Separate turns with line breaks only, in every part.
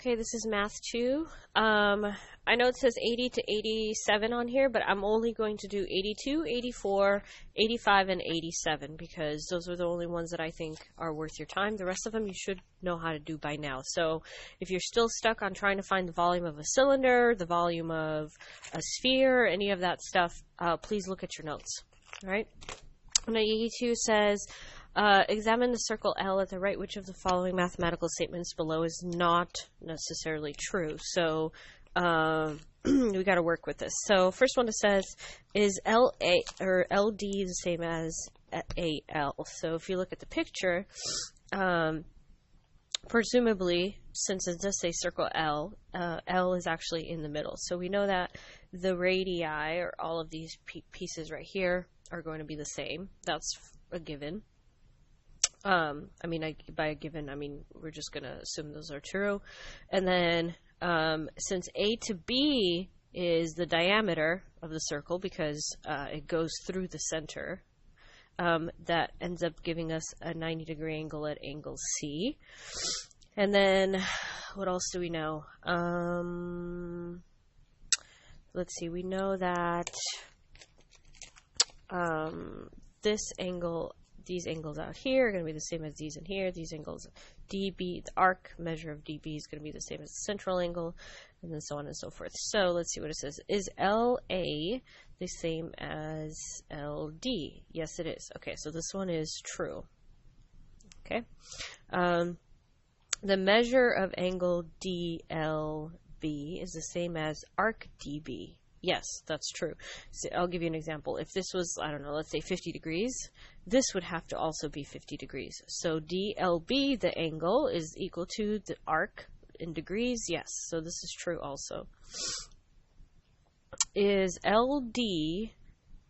Okay, this is Math 2. I know it says 80 to 87 on here, but I'm only going to do 82, 84, 85, and 87 because those are the only ones that I think are worth your time. The rest of them you should know how to do by now. So if you're still stuck on trying to find the volume of a cylinder, the volume of a sphere, any of that stuff, please look at your notes. All right? Now, 82 says, examine the circle L at the right. Which of the following mathematical statements below is not necessarily true? So we got to work with this. So first one, it says, is LA or LD the same as AL? So if you look at the picture, presumably, since it does say circle L, L is actually in the middle. So we know that the radii, or all of these pieces right here, are going to be the same. That's a given. By a given, I mean, we're just going to assume those are true. And then, since A to B is the diameter of the circle because it goes through the center, that ends up giving us a 90-degree angle at angle C. And then, what else do we know? Let's see, we know that this angle, these angles out here are going to be the same as these in here. These angles, dB, the arc measure of dB is going to be the same as the central angle, and then so on and so forth. So let's see what it says. Is LA the same as LD? Yes, it is. Okay, so this one is true. Okay. The measure of angle DLB is the same as arc DB. Yes, that's true. So I'll give you an example. If this was, I don't know, let's say 50 degrees, this would have to also be 50 degrees. So DLB, the angle, is equal to the arc in degrees. Yes, so this is true also. Is LD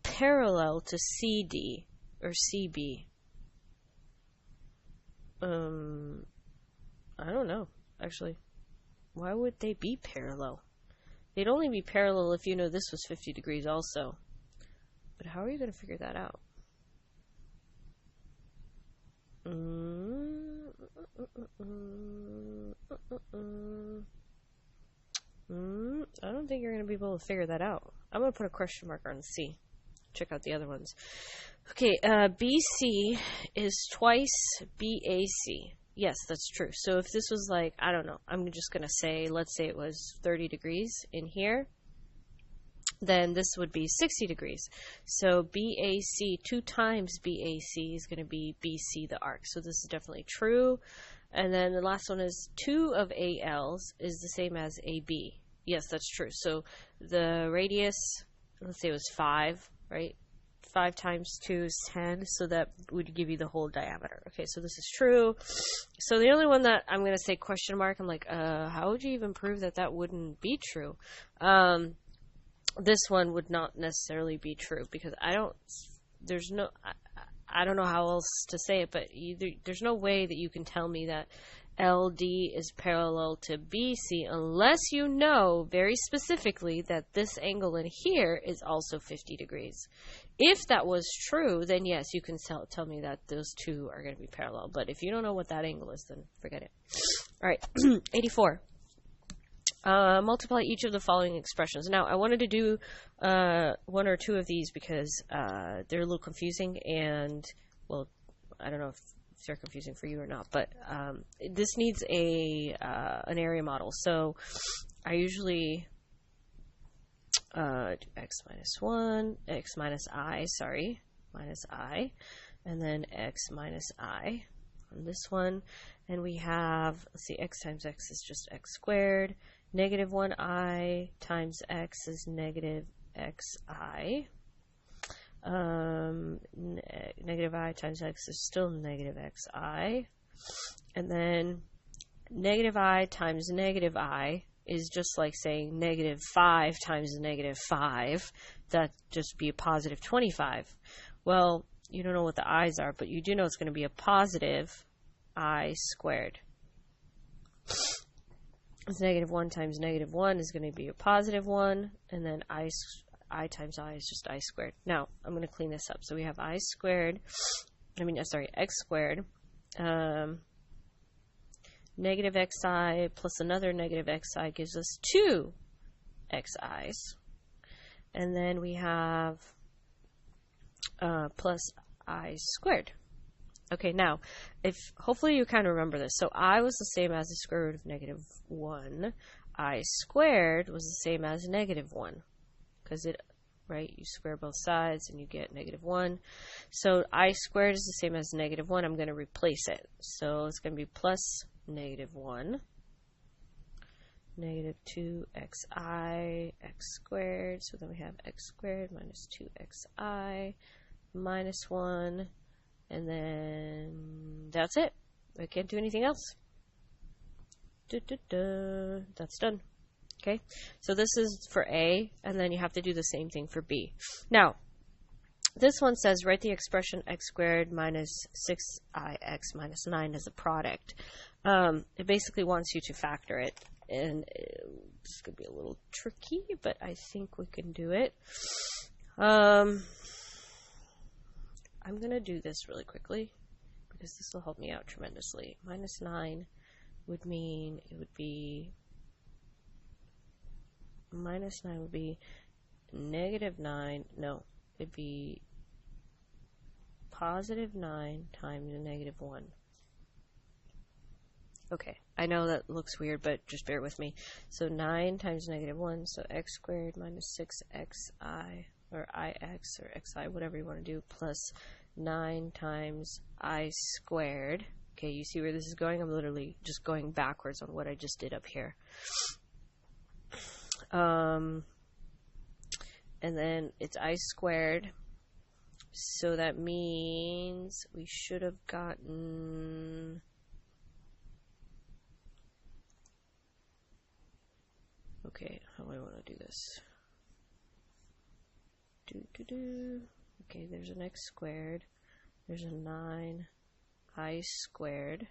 parallel to CD or CB? I don't know, actually. Why would they be parallel? They'd only be parallel if you know this was 50 degrees also. But how are you going to figure that out? I don't think you're going to be able to figure that out. I'm going to put a question mark on C. Check out the other ones. Okay, BC is twice BAC. Yes, that's true. So if this was like, I don't know, I'm just going to say, let's say it was 30 degrees in here, then this would be 60 degrees. So BAC, 2 times BAC is going to be BC, the arc. So this is definitely true. And then the last one is 2 of ALs is the same as AB. Yes, that's true. So the radius, let's say it was 5, right? 5 times 2 is 10, so that would give you the whole diameter. Okay, so this is true. So the only one that I'm going to say question mark, I'm like, how would you even prove that that wouldn't be true? This one would not necessarily be true because I don't know how else to say it, but there's no way that you can tell me that LD is parallel to BC unless you know very specifically that this angle in here is also 50 degrees. If that was true, then yes, you can tell me that those two are going to be parallel. But if you don't know what that angle is, then forget it. All right, 84. Multiply each of the following expressions. Now, I wanted to do 1 or 2 of these because they're a little confusing, and, well, I don't know if they're confusing for you or not, but this needs an area model. So I usually do x minus 1, x minus I, minus I, and then x minus I on this one. And we have, let's see, x times x is just x squared. Negative 1i times x is negative xi. Negative I times x is still negative xi. And then negative I times negative I is just like saying negative 5 times negative 5. That'd just be a positive 25. Well, you don't know what the i's are, but you do know it's going to be a positive I squared. It's negative 1 times negative 1 is going to be a positive 1, and then I times I is just I squared. Now, I'm going to clean this up. So we have I squared, x squared negative xi plus another negative xi gives us 2 xi's. And then we have plus I squared. Okay, now, hopefully you kind of remember this. So I was the same as the square root of negative 1. I squared was the same as negative 1. Because right, you square both sides and you get negative 1. So I squared is the same as negative 1. I'm going to replace it. So it's going to be plus negative 1. Negative 2xi x squared. So then we have x squared minus 2xi minus 1. And then that's it. I can't do anything else. That's done. Okay, so this is for A, and then you have to do the same thing for B. Now, this one says write the expression x squared minus 6ix minus 9 as a product. It basically wants you to factor it, and it's going to be a little tricky, but I think we can do it. I'm going to do this really quickly because this will help me out tremendously. Minus 9 would mean it would be, minus 9 would be negative 9, no, it'd be positive 9 times negative 1. Okay, I know that looks weird, but just bear with me. So 9 times negative 1, so x squared minus 6xi, or ix, or xi, whatever you want to do, plus 9 times I squared. Okay, you see where this is going? I'm literally just going backwards on what I just did up here. And then it's I squared. So that means we should have gotten... Okay, how do I want to do this? Okay, there's an x squared. There's a 9 I squared.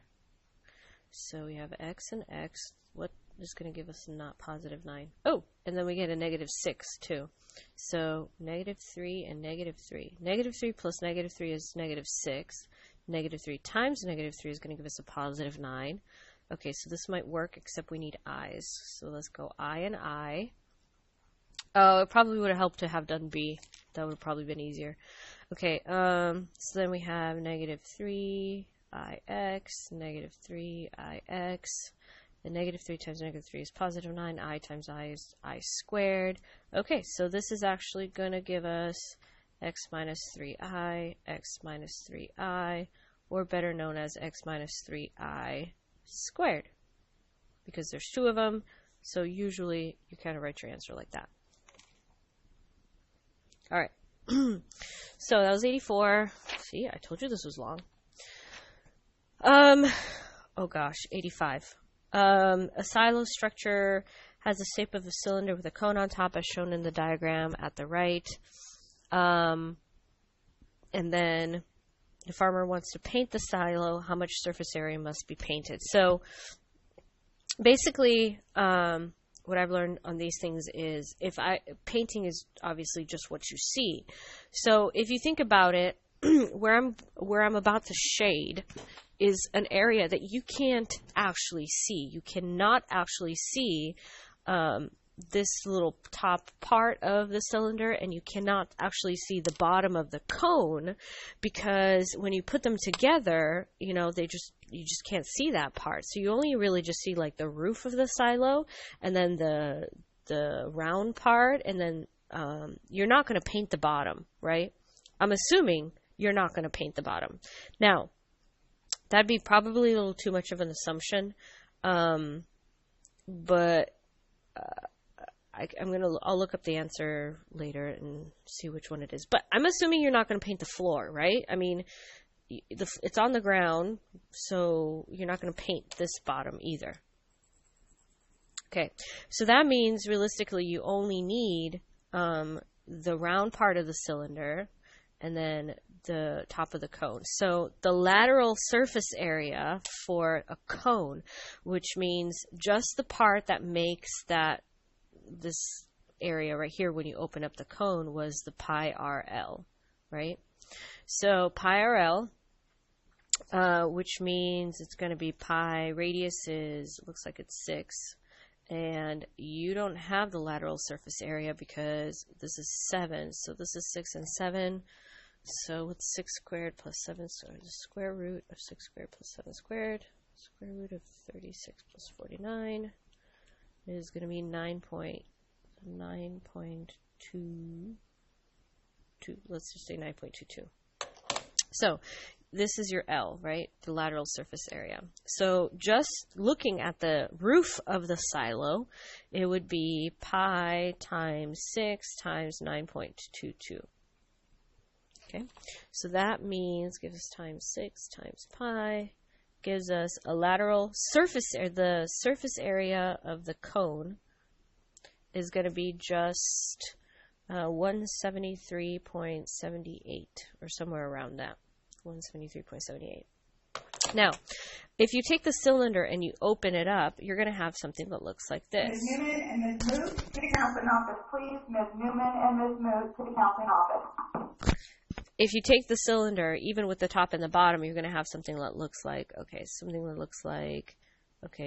So we have x and x. What is going to give us not positive 9? Oh, and then we get a negative 6 too. So negative 3 and negative 3. Negative 3 plus negative 3 is negative 6. Negative 3 times negative 3 is going to give us a positive 9. Okay, so this might work, except we need i's. So let's go I and I. Oh, it probably would have helped to have done B. That would have probably been easier. Okay, so then we have negative 3ix, negative 3ix. The negative 3 times negative 3 is positive 9. I times I is I squared. Okay, so this is actually going to give us x minus 3i, x minus 3i, or better known as x minus 3i squared. Because there's 2 of them, so usually you kind of write your answer like that. Alright, so that was 84. See, I told you this was long. Oh gosh, 85. A silo structure has the shape of a cylinder with a cone on top as shown in the diagram at the right. And then the farmer wants to paint the silo. How much surface area must be painted? So basically, what I've learned on these things is painting is obviously just what you see. So if you think about it, where I'm about to shade is an area that you can't actually see. You cannot actually see this little top part of the cylinder, and you cannot actually see the bottom of the cone, because when you put them together, you know, you just can't see that part. So you only really just see like the roof of the silo, and then the round part, and then you're not going to paint the bottom, right? I'm assuming you're not going to paint the bottom. Now, that'd be probably a little too much of an assumption, but I'll look up the answer later and see which one it is. But I'm assuming you're not going to paint the floor, right? I mean, it's on the ground, so you're not going to paint this bottom either. Okay, so that means realistically you only need the round part of the cylinder and then the top of the cone. So the lateral surface area for a cone, which means just the part that makes this area right here when you open up the cone, was the pi RL, right? So pi RL which means it's going to be pi. Radius looks like it's 6. And you don't have the lateral surface area because this is 7. So this is 6 and 7. So what's 6 squared plus 7 squared? The square root of 6 squared plus 7 squared. Square root of 36 plus 49 is going to be 9.22. Let's just say 9.22. So this is your L, right? The lateral surface area. So just looking at the roof of the silo, it would be pi times 6 times 9.22. Okay, so that means gives us times 6 times pi, gives us a lateral surface area. The surface area of the cone is going to be just 173.78 or somewhere around that. 173.78. Now, if you take the cylinder and you open it up, you're going to have something that looks like this.
Ms. Newman and Ms. Moot to the counseling office, please. Ms. Newman and Ms. Moot to the counseling office.
If you take the cylinder, even with the top and the bottom, you're going to have something that looks like, okay,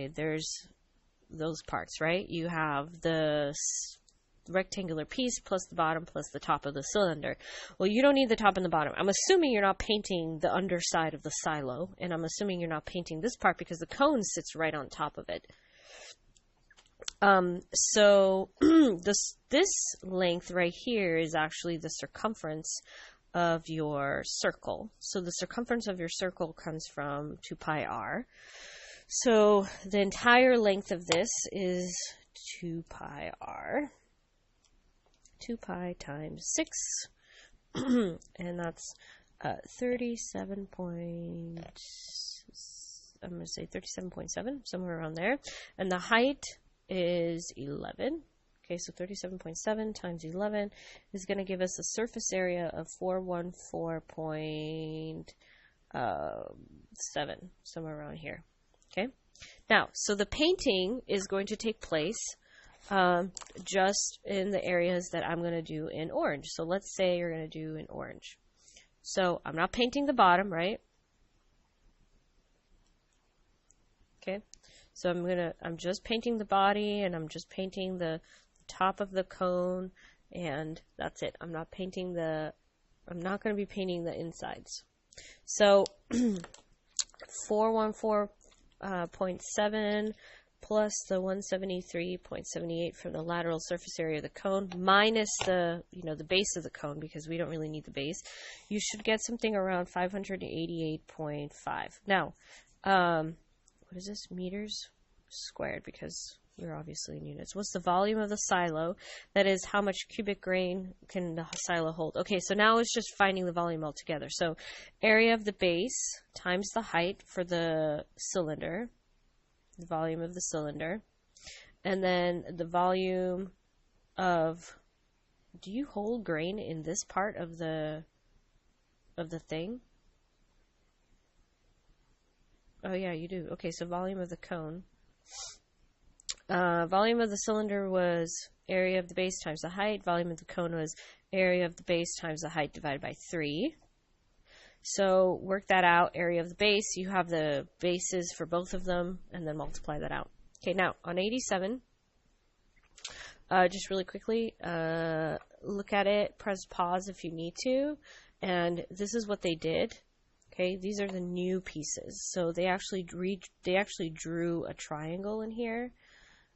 there's those parts, right? You have the rectangular piece plus the bottom plus the top of the cylinder. Well, you don't need the top and the bottom. I'm assuming you're not painting the underside of the silo, and I'm assuming you're not painting this part because the cone sits right on top of it. So this length right here is actually the circumference of your circle. So the circumference of your circle comes from 2 pi r. So the entire length of this is 2 pi r. 2 pi times 6, and that's 37.7, somewhere around there. And the height is 11. Okay, so 37.7 times 11 is going to give us a surface area of 414.7, somewhere around here. Okay, now, so the painting is going to take place just in the areas that I'm going to do in orange. So let's say you're going to do in orange. So I'm not painting the bottom, right? Okay. So I'm just painting the body, and I'm just painting the top of the cone, and that's it. I'm not going to be painting the insides. So 414.7 plus the 173.78 from the lateral surface area of the cone minus the base of the cone, because we don't really need the base. You should get something around 588.5. Now, what is this? Meters squared, because we're obviously in units. What's the volume of the silo? That is, how much cubic grain can the silo hold? Okay, so now it's just finding the volume altogether. So area of the base times the height for the cylinder, the volume of the cylinder, and then the volume of, do you hold grain in this part of the thing? Oh yeah, you do. Okay, so volume of the cone. Volume of the cylinder was area of the base times the height. Volume of the cone was area of the base times the height divided by 3. So work that out. Area of the base, you have the bases for both of them, and then multiply that out. Okay, now on 87, just really quickly, look at it, press pause if you need to, and this is what they did. Okay, these are the new pieces. So they actually drew a triangle in here,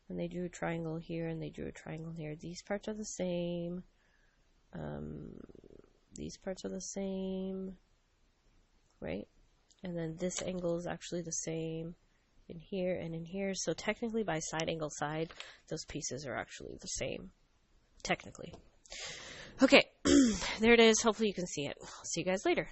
and they drew a triangle here, and they drew a triangle here. These parts are the same. These parts are the same, right? And then this angle is actually the same in here and in here. So technically, by side angle side, those pieces are actually the same, technically. Okay, there it is. Hopefully you can see it. I'll see you guys later.